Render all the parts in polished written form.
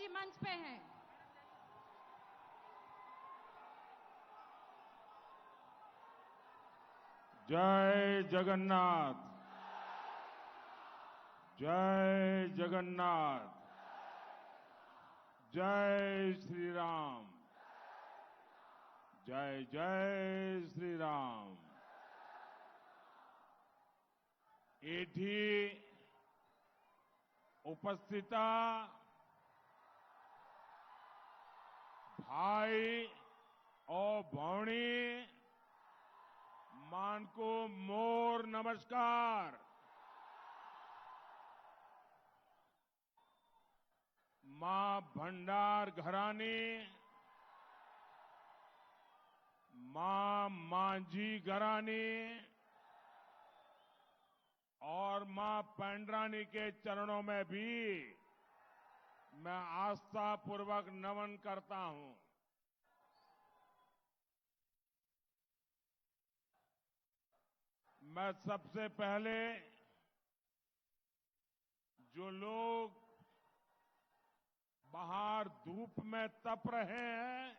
जी मंच पे हैं। जय जगन्नाथ, जय जगन्नाथ, जय श्री राम, जय जय श्री राम। एठी उपस्थिता भाई और भौणी मानको मोर नमस्कार। मां भंडार घरानी, मां मांझी घरानी और मां पेंड्रानी के चरणों में भी मैं आस्था पूर्वक नमन करता हूं। मैं सबसे पहले जो लोग बाहर धूप में तप रहे हैं,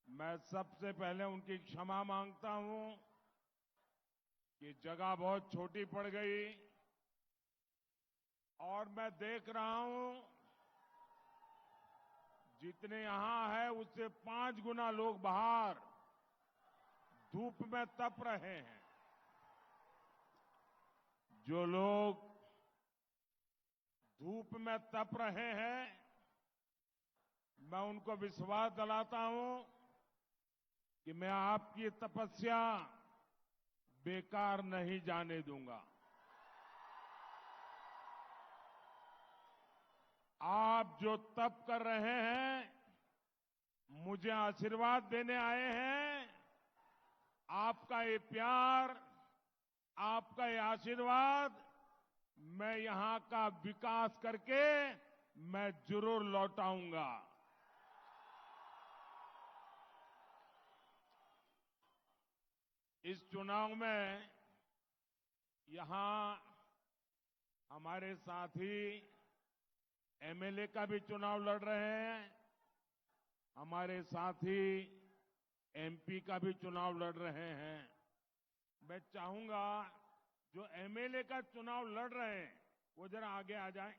मैं सबसे पहले उनकी क्षमा मांगता हूं कि जगह बहुत छोटी पड़ गई और मैं देख रहा हूं जितने यहां है उससे 5 गुना लोग बाहर धूप में तप रहे हैं। जो लोग धूप में तप रहे हैं, मैं उनको विश्वास दिलाता हूं कि मैं आपकी तपस्या बेकार नहीं जाने दूंगा। आप जो तप कर रहे हैं, मुझे आशीर्वाद देने आए हैं। आपका ये प्यार, आपका ये आशीर्वाद मैं यहां का विकास करके मैं जरूर लौटाऊंगा। इस चुनाव में यहां हमारे साथी एमएलए का भी चुनाव लड़ रहे हैं, हमारे साथी एमपी का भी चुनाव लड़ रहे हैं। मैं चाहूंगा जो एमएलए का चुनाव लड़ रहे हैं वो जरा आगे आ जाएं।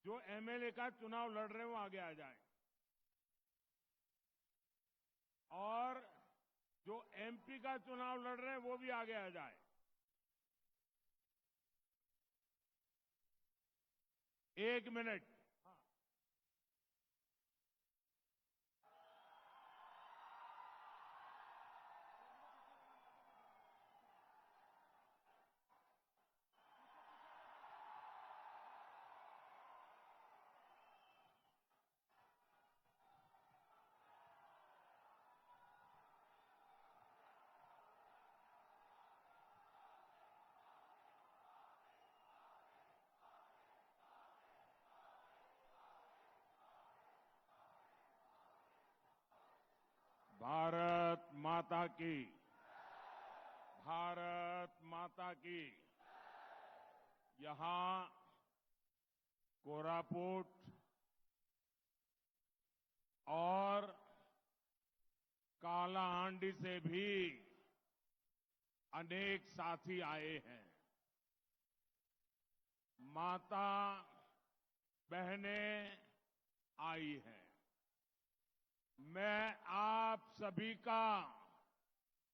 जो एमएलए का चुनाव लड़ रहे हैं वो आगे आ जाएं। और जो एमपी का चुनाव लड़ रहे हैं वो भी आगे आ जाए। एक मिनट। भारत माता की, भारत माता की। यहां कोरापुट और कालाहांडी से भी अनेक साथी आए हैं। माता बहनें आई हैं। मैं आप सभी का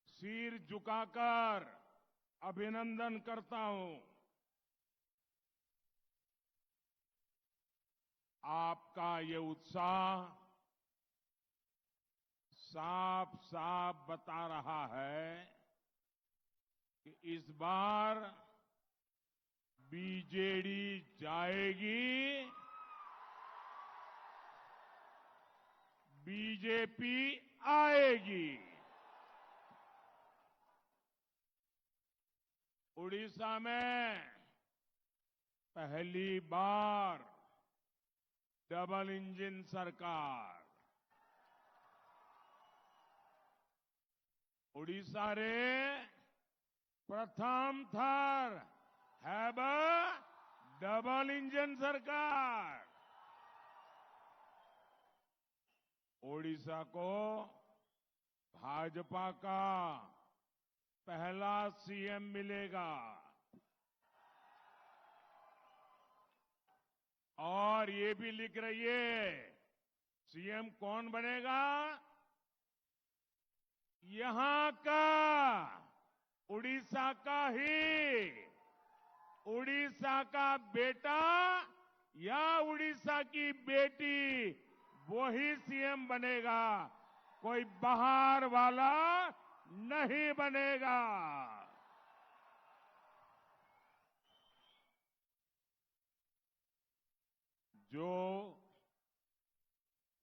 सिर झुकाकर अभिनंदन करता हूं। आपका ये उत्साह साफ साफ बता रहा है कि इस बार बीजेडी जाएगी, बीजेपी आएगी। उड़ीसा में पहली बार डबल इंजन सरकार। उड़ीसा रे प्रथम थर हैब डबल इंजन सरकार। ओडिशा को भाजपा का पहला सीएम मिलेगा और ये भी लिख रही है सीएम कौन बनेगा? यहां का उड़ीसा का ही, उड़ीसा का बेटा या उड़ीसा की बेटी वही सीएम बनेगा, कोई बाहर वाला नहीं बनेगा। जो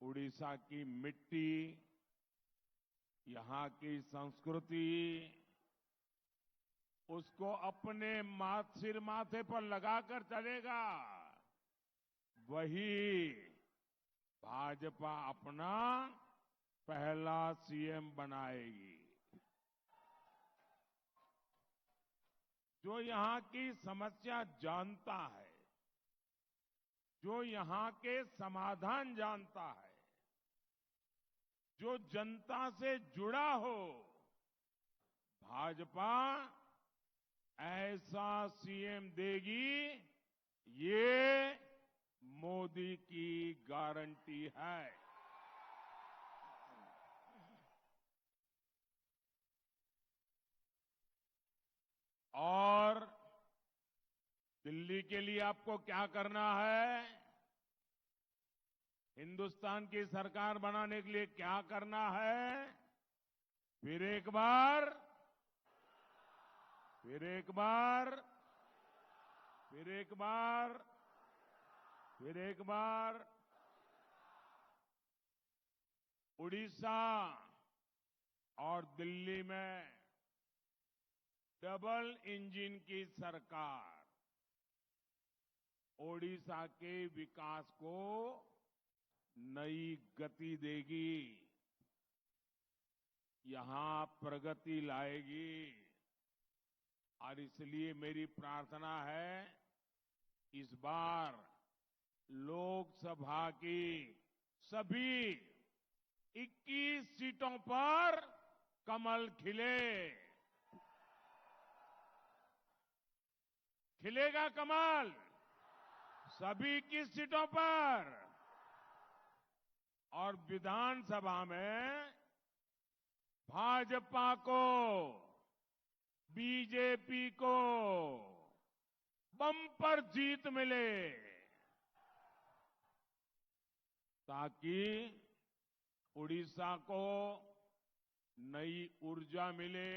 उड़ीसा की मिट्टी, यहां की संस्कृति, उसको अपने सिर माथे पर लगाकर चलेगा, वही भाजपा अपना पहला सीएम बनाएगी। जो यहां की समस्या जानता है, जो यहां के समाधान जानता है, जो जनता से जुड़ा हो, भाजपा ऐसा सीएम देगी, ये मोदी की गारंटी है। और दिल्ली के लिए आपको क्या करना है? हिंदुस्तान की सरकार बनाने के लिए क्या करना है? फिर एक बार, फिर एक बार, फिर एक बार, फिर एक बार, उड़ीसा और दिल्ली में डबल इंजन की सरकार ओडिशा के विकास को नई गति देगी, यहां प्रगति लाएगी। और इसलिए मेरी प्रार्थना है, इस बार लोकसभा की सभी 21 सीटों पर कमल खिले, खिलेगा कमल सभी 21 सीटों पर। और विधानसभा में भाजपा को, बीजेपी को बम्पर जीत मिले, ताकि उड़ीसा को नई ऊर्जा मिले,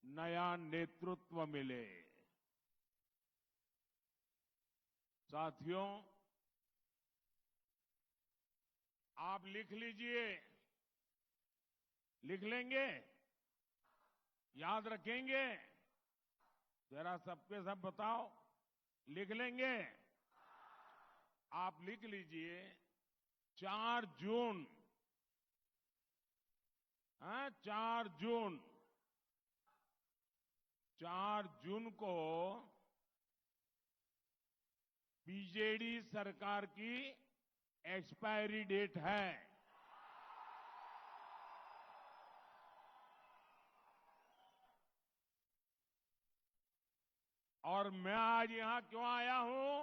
नया नेतृत्व मिले। साथियों, आप लिख लीजिए, लिख लेंगे, याद रखेंगे? जरा सबके सब बताओ, लिख लेंगे? आप लिख लीजिए 4 जून, 4 जून, 4 जून को बीजेडी सरकार की एक्सपायरी डेट है। और मैं आज यहां क्यों आया हूं?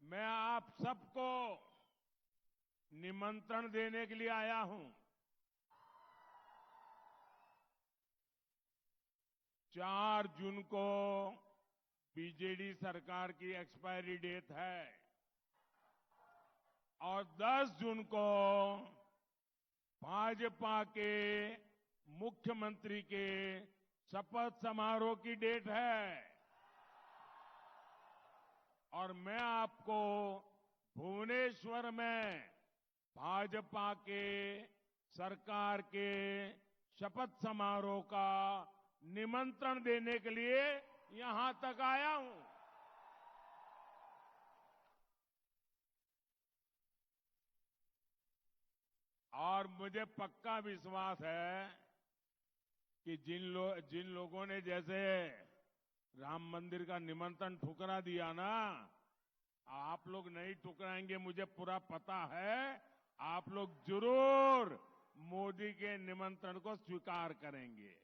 मैं आप सबको निमंत्रण देने के लिए आया हूं। 4 जून को बीजेडी सरकार की एक्सपायरी डेट है और 10 जून को भाजपा के मुख्यमंत्री के शपथ समारोह की डेट है। और मैं आपको भुवनेश्वर में भाजपा के सरकार के शपथ समारोह का निमंत्रण देने के लिए यहां तक आया हूं। और मुझे पक्का विश्वास है कि जिन लोगों ने जैसे राम मंदिर का निमंत्रण ठुकरा दिया ना, आप लोग नहीं ठुकराएंगे, मुझे पूरा पता है। आप लोग जरूर मोदी के निमंत्रण को स्वीकार करेंगे।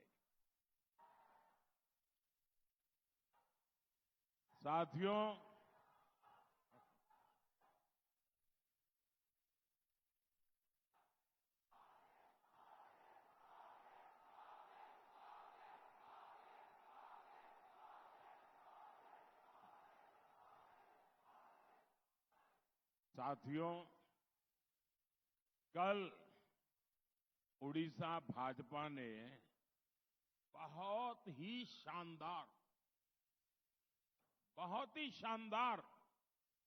साथियों, कल उड़ीसा भाजपा ने बहुत ही शानदार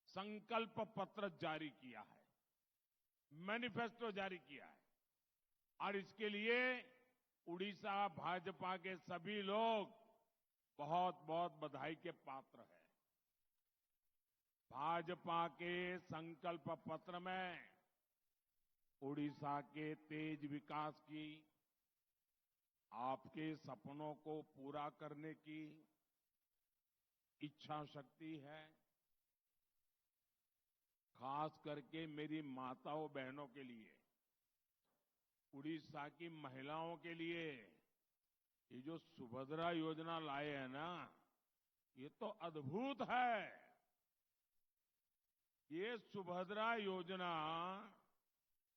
संकल्प पत्र जारी किया है, मैनिफेस्टो जारी किया है और इसके लिए उड़ीसा भाजपा के सभी लोग बहुत बहुत बधाई के पात्र हैं। भाजपा के संकल्प पत्र में उड़ीसा के तेज विकास की, आपके सपनों को पूरा करने की इच्छा शक्ति है। खास करके मेरी माताओं बहनों के लिए, उड़ीसा की महिलाओं के लिए ये जो सुभद्रा योजना लाए हैं ना, ये तो अद्भुत है। ये सुभद्रा योजना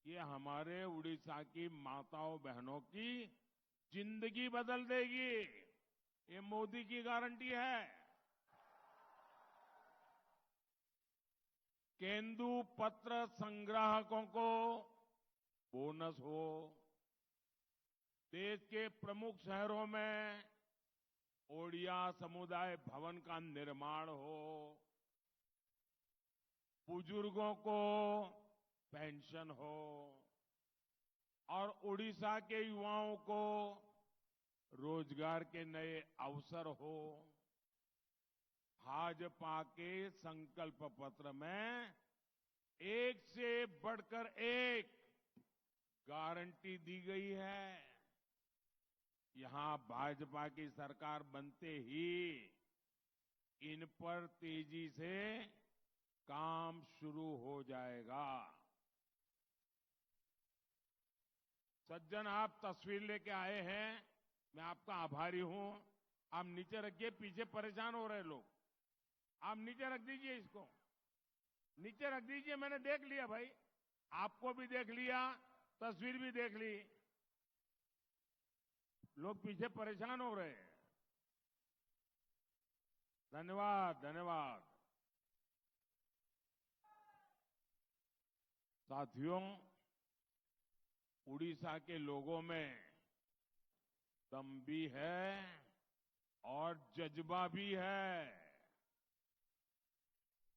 ये हमारे उड़ीसा की माताओं बहनों की जिंदगी बदल देगी। ये मोदी की गारंटी है। केंदु पत्र संग्राहकों को बोनस हो, देश के प्रमुख शहरों में ओडिया समुदाय भवन का निर्माण हो, बुजुर्गों को पेंशन हो और उड़ीसा के युवाओं को रोजगार के नए अवसर हो। भाजपा के संकल्प पत्र में एक से बढ़कर एक गारंटी दी गई है। यहां भाजपा की सरकार बनते ही इन पर तेजी से काम शुरू हो जाएगा। सज्जन, आप तस्वीर लेके आए हैं, मैं आपका आभारी हूं। आप नीचे रखिए, पीछे परेशान हो रहे लोग। आप नीचे रख दीजिए, इसको नीचे रख दीजिए। मैंने देख लिया भाई, आपको भी देख लिया, तस्वीर भी देख ली। लोग पीछे परेशान हो रहे हैं। धन्यवाद, धन्यवाद। साथियों, उड़ीसा के लोगों में दम भी है और जज्बा भी है,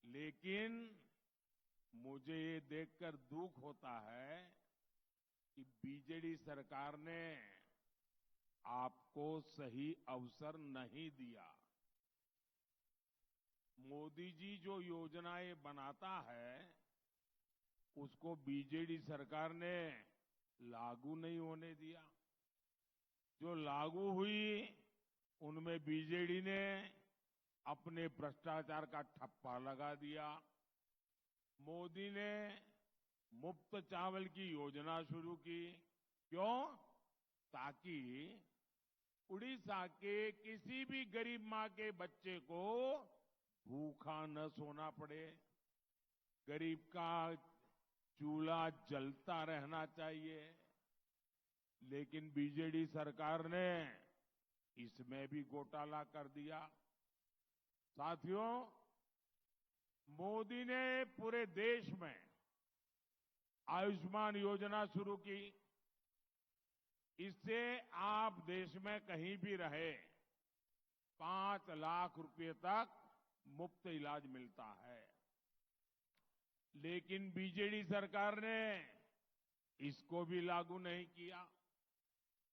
लेकिन मुझे ये देखकर दुख होता है कि बीजेडी सरकार ने आपको सही अवसर नहीं दिया। मोदी जी जो योजनाएं बनाता है उसको बीजेडी सरकार ने लागू नहीं होने दिया। जो लागू हुई उनमें बीजेडी ने अपने भ्रष्टाचार का ठप्पा लगा दिया। मोदी ने मुफ्त चावल की योजना शुरू की। क्यों? ताकि उड़ीसा के किसी भी गरीब मां के बच्चे को भूखा न सोना पड़े, गरीब का चूल्हा जलता रहना चाहिए। लेकिन बीजेडी सरकार ने इसमें भी घोटाला कर दिया। साथियों, मोदी ने पूरे देश में आयुष्मान योजना शुरू की। इससे आप देश में कहीं भी रहे 5 लाख रुपए तक मुफ्त इलाज मिलता है। लेकिन बीजेडी सरकार ने इसको भी लागू नहीं किया।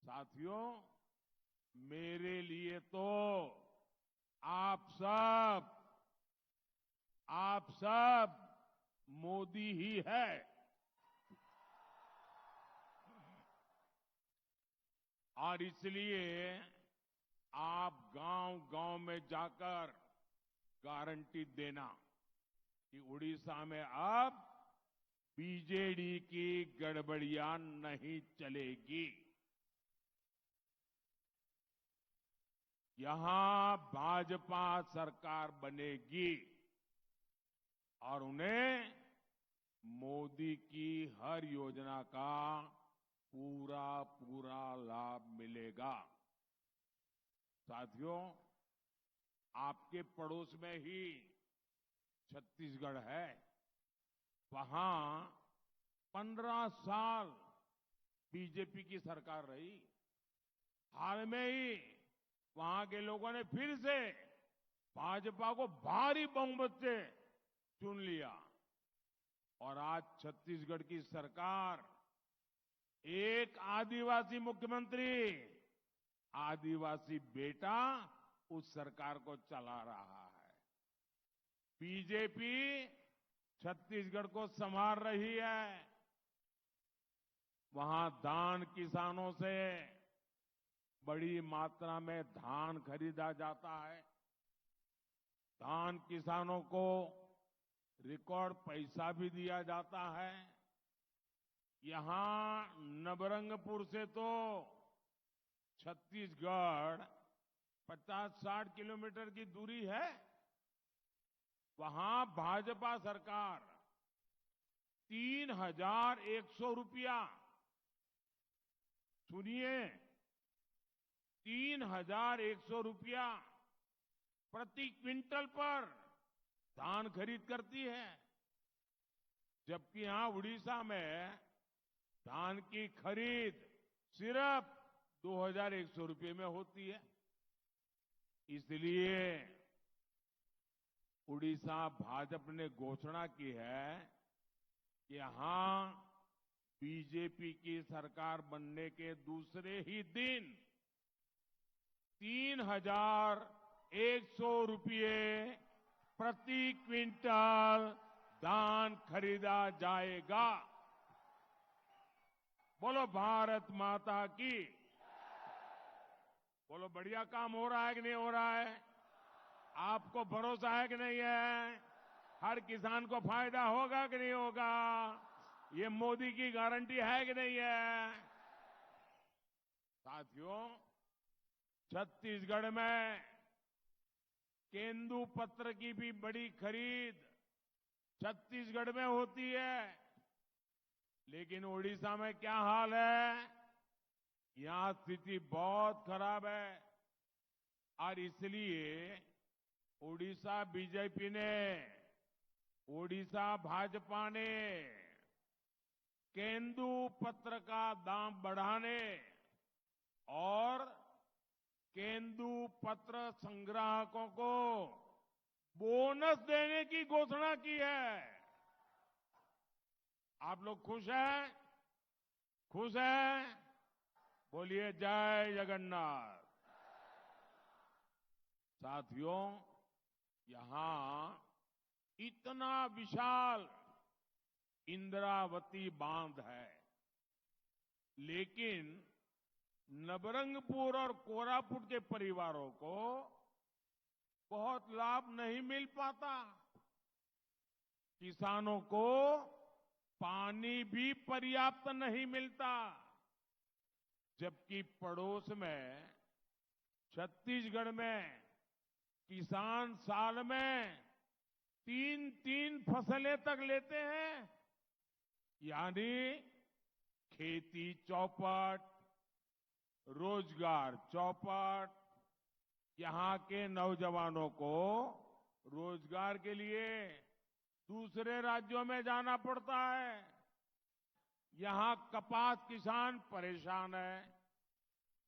साथियों, मेरे लिए तो आप सब मोदी ही है। और इसलिए आप गांव-गांव में जाकर गारंटी देना कि उड़ीसा में अब बीजेडी की गड़बड़ियां नहीं चलेगी। यहां भाजपा सरकार बनेगी और उन्हें मोदी की हर योजना का पूरा पूरा लाभ मिलेगा। साथियों, आपके पड़ोस में ही छत्तीसगढ़ है। वहां 15 साल बीजेपी की सरकार रही। हाल में ही वहां के लोगों ने फिर से भाजपा को भारी बहुमत से चुन लिया और आज छत्तीसगढ़ की सरकार एक आदिवासी मुख्यमंत्री, आदिवासी बेटा उस सरकार को चला रहा है। बीजेपी छत्तीसगढ़ को संभाल रही है। वहां धान किसानों से बड़ी मात्रा में धान खरीदा जाता है। धान किसानों को रिकॉर्ड पैसा भी दिया जाता है। यहां नवरंगपुर से तो छत्तीसगढ़ 50-60 किलोमीटर की दूरी है। वहां भाजपा सरकार 3,100 रुपया, सुनिए, 3,100 रुपया प्रति क्विंटल पर धान खरीद करती है। जबकि यहां उड़ीसा में धान की खरीद सिर्फ 2,100 रुपये में होती है। इसलिए उड़ीसा भाजपा ने घोषणा की है कि यहां बीजेपी की सरकार बनने के दूसरे ही दिन 3,100 रुपये प्रति क्विंटल धान खरीदा जाएगा। बोलो भारत माता की। बोलो, बढ़िया काम हो रहा है कि नहीं हो रहा है? आपको भरोसा है कि नहीं है? हर किसान को फायदा होगा कि नहीं होगा? ये मोदी की गारंटी है कि नहीं है? साथियों, छत्तीसगढ़ में केंदू पत्र की भी बड़ी खरीद छत्तीसगढ़ में होती है। लेकिन ओडिशा में क्या हाल है? यहां स्थिति बहुत खराब है और इसलिए ओडिशा बीजेपी ने, ओडिशा भाजपा ने केंदू पत्र का दाम बढ़ाने और केंदू पत्र संग्राहकों को बोनस देने की घोषणा की है। आप लोग खुश हैं? खुश हैं? बोलिए जय जगन्नाथ। साथियों, यहां इतना विशाल इंद्रावती बांध है, लेकिन नवरंगपुर और कोरापुट के परिवारों को बहुत लाभ नहीं मिल पाता। किसानों को पानी भी पर्याप्त नहीं मिलता। जबकि पड़ोस में छत्तीसगढ़ में किसान साल में 3-3 फसलें तक लेते हैं। यानी खेती चौपट, रोजगार चौपट। यहां के नौजवानों को रोजगार के लिए दूसरे राज्यों में जाना पड़ता है। यहां कपास किसान परेशान है,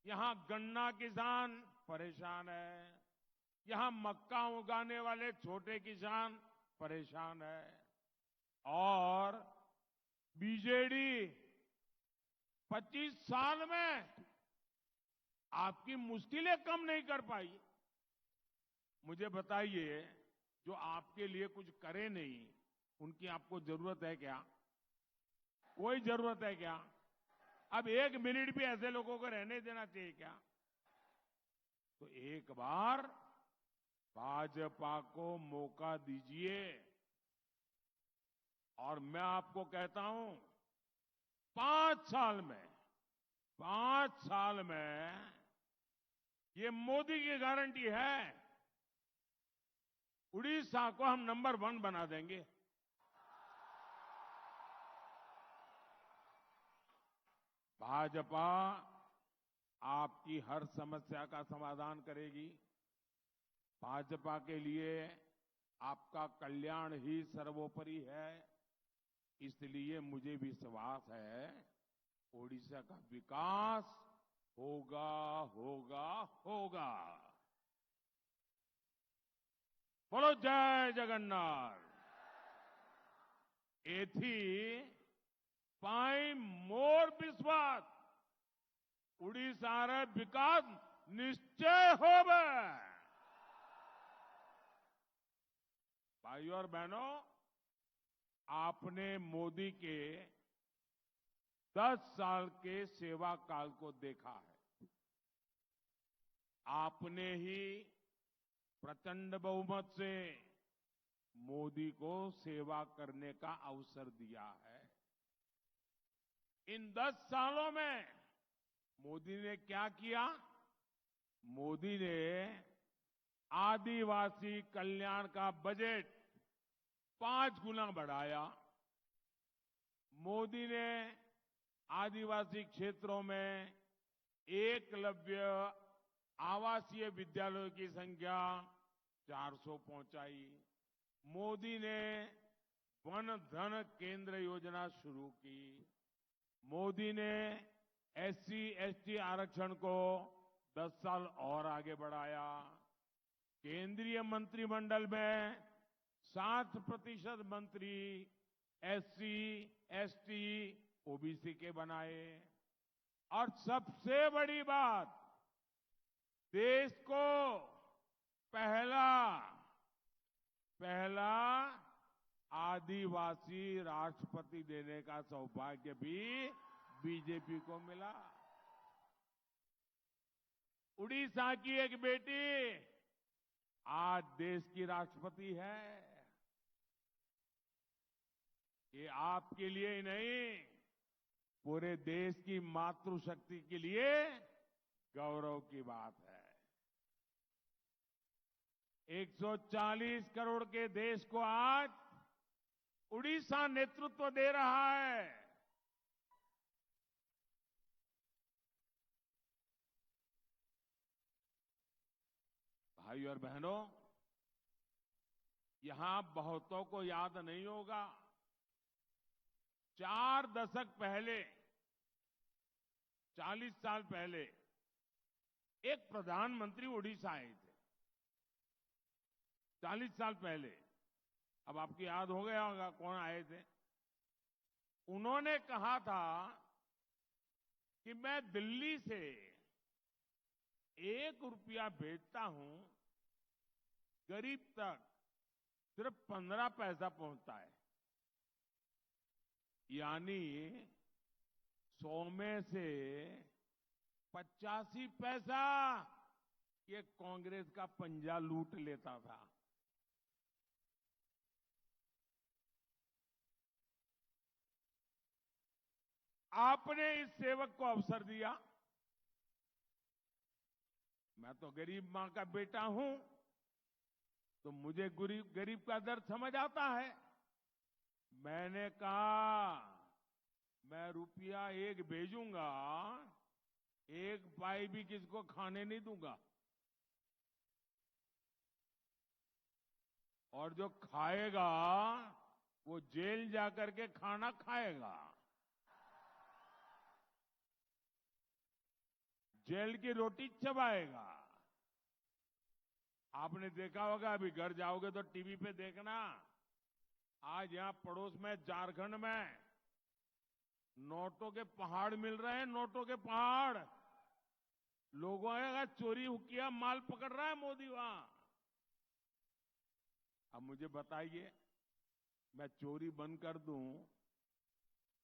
यहां गन्ना किसान परेशान है, यहां मक्का उगाने वाले छोटे किसान परेशान है। और बीजेडी 25 साल में आपकी मुश्किलें कम नहीं कर पाई। मुझे बताइए, जो आपके लिए कुछ करे नहीं, उनकी आपको जरूरत है क्या? कोई जरूरत है क्या? अब 1 मिनट भी ऐसे लोगों को रहने देना चाहिए क्या? तो एक बार भाजपा को मौका दीजिए। और मैं आपको कहता हूं 5 साल में ये मोदी की गारंटी है, उड़ीसा को हम नंबर 1 बना देंगे। भाजपा आपकी हर समस्या का समाधान करेगी। भाजपा के लिए आपका कल्याण ही सर्वोपरि है। इसलिए मुझे विश्वास है ओडिशा का विकास होगा, होगा, होगा। बोलो जय जगन्नाथ। एथी पाई मोर विश्वास उड़ीसार विकास निश्चय होवे। भाइयों और बहनों, आपने मोदी के 10 साल के सेवा काल को देखा है। आपने ही प्रचंड बहुमत से मोदी को सेवा करने का अवसर दिया है। इन 10 सालों में मोदी ने क्या किया? मोदी ने आदिवासी कल्याण का बजट 5 गुना बढ़ाया। मोदी ने आदिवासी क्षेत्रों में एकलव्य आवासीय विद्यालयों की संख्या 400 पहुंचाई। मोदी ने वन धन केंद्र योजना शुरू की। मोदी ने एससी एसटी आरक्षण को 10 साल और आगे बढ़ाया। केंद्रीय मंत्रिमंडल में 60% मंत्री एससी एसटी ओबीसी के बनाए। और सबसे बड़ी बात, देश को पहला आदिवासी राष्ट्रपति देने का सौभाग्य भी बीजेपी को मिला। उड़ीसा की एक बेटी आज देश की राष्ट्रपति है। ये आपके लिए ही नहीं, पूरे देश की मातृशक्ति के लिए गौरव की बात है। 140 करोड़ के देश को आज उड़ीसा नेतृत्व दे रहा है। भाइयों और बहनों, यहां बहुतों को याद नहीं होगा, 4 दशक पहले, 40 साल पहले एक प्रधानमंत्री उड़ीसा आए थे। 40 साल पहले। अब आपको याद हो गया होगा कौन आए थे। उन्होंने कहा था कि मैं दिल्ली से 1 रुपया भेजता हूं, गरीब तक सिर्फ 15 पैसा पहुंचता है। यानी 100 में से 85 पैसा ये कांग्रेस का पंजा लूट लेता था। आपने इस सेवक को अवसर दिया। मैं तो गरीब मां का बेटा हूं, तो मुझे गरीब का दर्द समझ आता है। मैंने कहा मैं रुपया 1 भेजूंगा, 1 पाई भी किसको खाने नहीं दूंगा। और जो खाएगा वो जेल जाकर के खाना खाएगा। जेल की रोटी चबाएगा। आपने देखा होगा, अभी घर जाओगे तो टीवी पे देखना, आज यहां पड़ोस में झारखंड में नोटों के पहाड़ मिल रहे हैं। नोटों के पहाड़। लोगों ने चोरी किया माल पकड़ रहा है मोदी वहां। अब मुझे बताइए, मैं चोरी बंद कर दूं,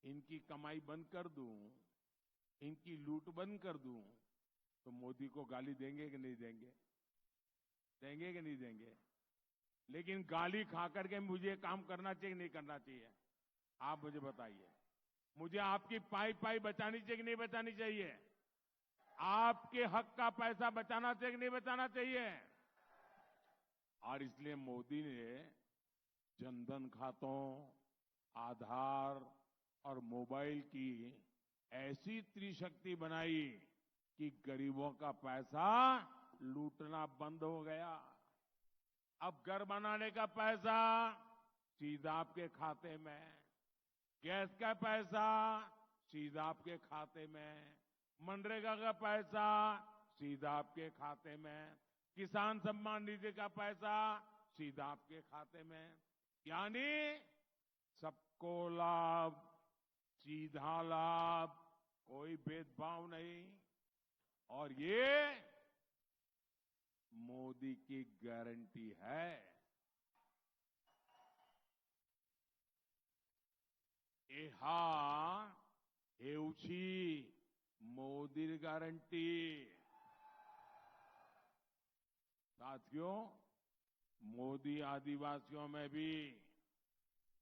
इनकी कमाई बंद कर दूं, इनकी लूट बंद कर दूं, तो मोदी को गाली देंगे कि नहीं देंगे? देंगे कि नहीं देंगे? लेकिन गाली खा करके मुझे काम करना चाहिए, नहीं करना चाहिए? आप मुझे बताइए, मुझे आपकी पाई पाई बचानी चाहिए कि नहीं बचानी चाहिए? आपके हक का पैसा बचाना चाहिए कि नहीं बचाना चाहिए? और इसलिए मोदी ने जनधन खातों, आधार और मोबाइल की ऐसी त्रिशक्ति बनाई कि गरीबों का पैसा लूटना बंद हो गया। अब घर बनाने का पैसा सीधा आपके खाते में, गैस का पैसा सीधा आपके खाते में, मनरेगा का पैसा सीधा आपके खाते में, किसान सम्मान निधि का पैसा सीधा आपके खाते में। यानी सबको लाभ, सीधा लाभ, कोई भेदभाव नहीं। और ये मोदी की गारंटी है। एहा हेउची मोदी गारंटी। साथियों, मोदी आदिवासियों में भी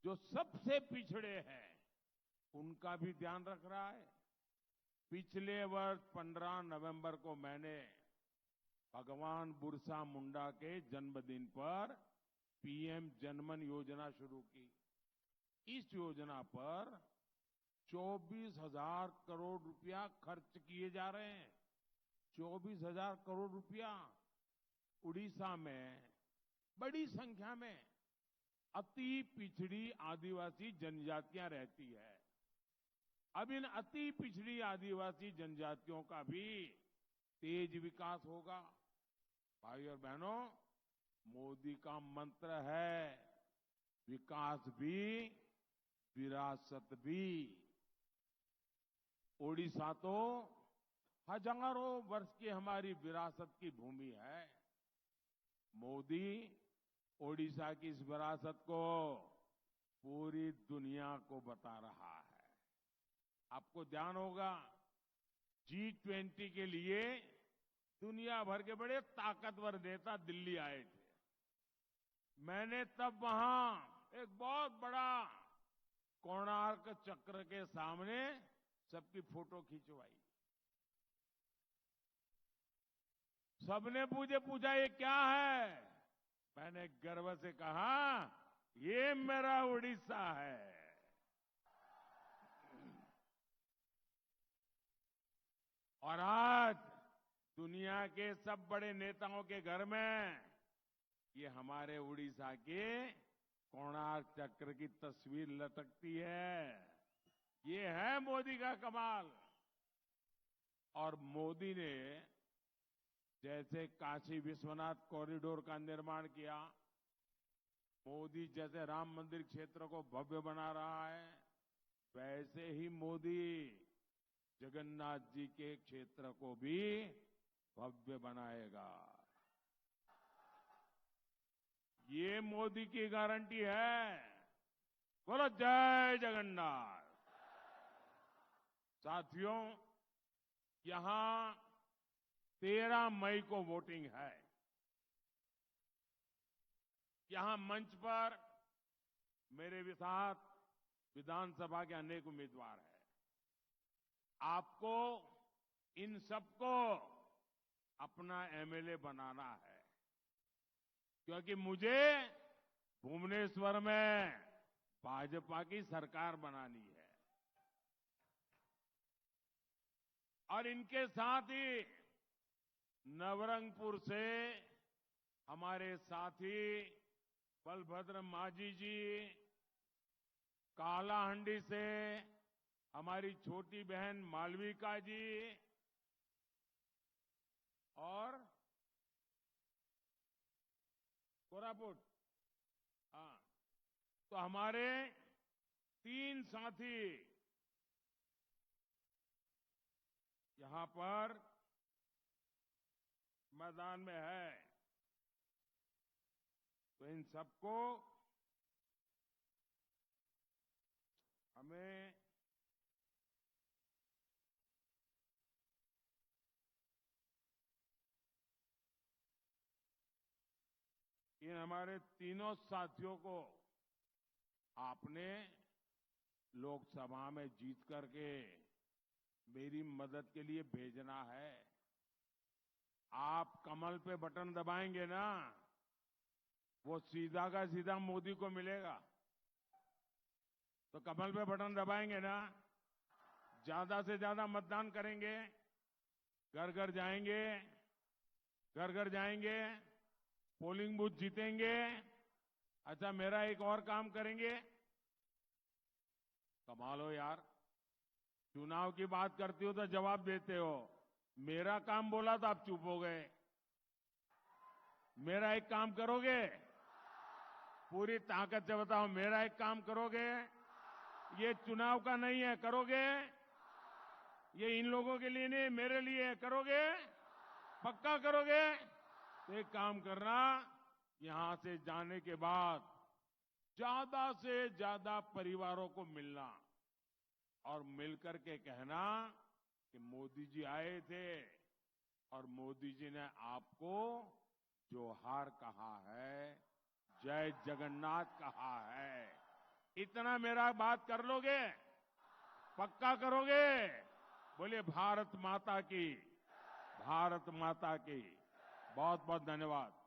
जो सबसे पिछड़े हैं उनका भी ध्यान रख रहा है। पिछले वर्ष 15 नवंबर को मैंने भगवान बिरसा मुंडा के जन्मदिन पर पीएम जनमन योजना शुरू की। इस योजना पर 24,000 करोड़ रुपया खर्च किए जा रहे हैं। 24,000 करोड़ रुपया। उड़ीसा में बड़ी संख्या में अति पिछड़ी आदिवासी जनजातियां रहती है। अब इन अति पिछड़ी आदिवासी जनजातियों का भी तेज विकास होगा। भाई और बहनों, मोदी का मंत्र है विकास भी, विरासत भी। ओडिशा तो हजारों वर्ष की हमारी विरासत की भूमि है। मोदी ओडिशा की इस विरासत को पूरी दुनिया को बता रहा है। आपको ध्यान होगा, G20 के लिए दुनिया भर के बड़े ताकतवर नेता दिल्ली आए थे। मैंने तब वहां एक बहुत बड़ा कोणार्क चक्र के सामने सबकी फोटो खिंचवाई। सबने मुझे पूछा ये क्या है? मैंने गर्व से कहा ये मेरा उड़ीसा है। और आज दुनिया के सब बड़े नेताओं के घर में ये हमारे उड़ीसा के कोणार्क चक्र की तस्वीर लटकती है। ये है मोदी का कमाल। और मोदी ने जैसे काशी विश्वनाथ कॉरिडोर का निर्माण किया, मोदी जैसे राम मंदिर क्षेत्र को भव्य बना रहा है, वैसे ही मोदी जगन्नाथ जी के क्षेत्र को भी भव्य बनाएगा। ये मोदी की गारंटी है। बोलो जय जगन्नाथ। साथियों, यहां 13 मई को वोटिंग है। यहां मंच पर मेरे साथ विधानसभा के अनेक उम्मीदवार हैं। आपको इन सबको अपना एमएलए बनाना है, क्योंकि मुझे भुवनेश्वर में भाजपा की सरकार बनानी है। और इनके साथ ही नवरंगपुर से हमारे साथी बलभद्र माझी जी, कालाहांडी से हमारी छोटी बहन मालविका जी, और कोरापुट, हाँ, तो हमारे 3 साथी यहां पर मैदान में है। तो इन सबको हमें इन हमारे तीनों साथियों को आपने लोकसभा में जीत करके मेरी मदद के लिए भेजना है। आप कमल पे बटन दबाएंगे ना, वो सीधा का सीधा मोदी को मिलेगा। तो कमल पे बटन दबाएंगे ना, ज्यादा से ज्यादा मतदान करेंगे, घर घर जाएंगे, घर घर जाएंगे, पोलिंग बूथ जीतेंगे। अच्छा, मेरा एक और काम करेंगे। कमाल हो यार, चुनाव की बात करती हो तो जवाब देते हो, मेरा काम बोला तो आप चुप हो गए। मेरा एक काम करोगे? पूरी ताकत से बताओ, मेरा एक काम करोगे? ये चुनाव का नहीं है, करोगे? ये इन लोगों के लिए नहीं, मेरे लिए है, करोगे? पक्का करोगे? तो एक काम करना, यहां से जाने के बाद ज्यादा से ज्यादा परिवारों को मिलना और मिलकर के कहना कि मोदी जी आए थे और मोदी जी ने आपको जोहार कहा है, जय जगन्नाथ कहा है। इतना मेरा बात कर लोगे? पक्का करोगे? बोलिए भारत माता की, भारत माता की। बहुत बहुत धन्यवाद।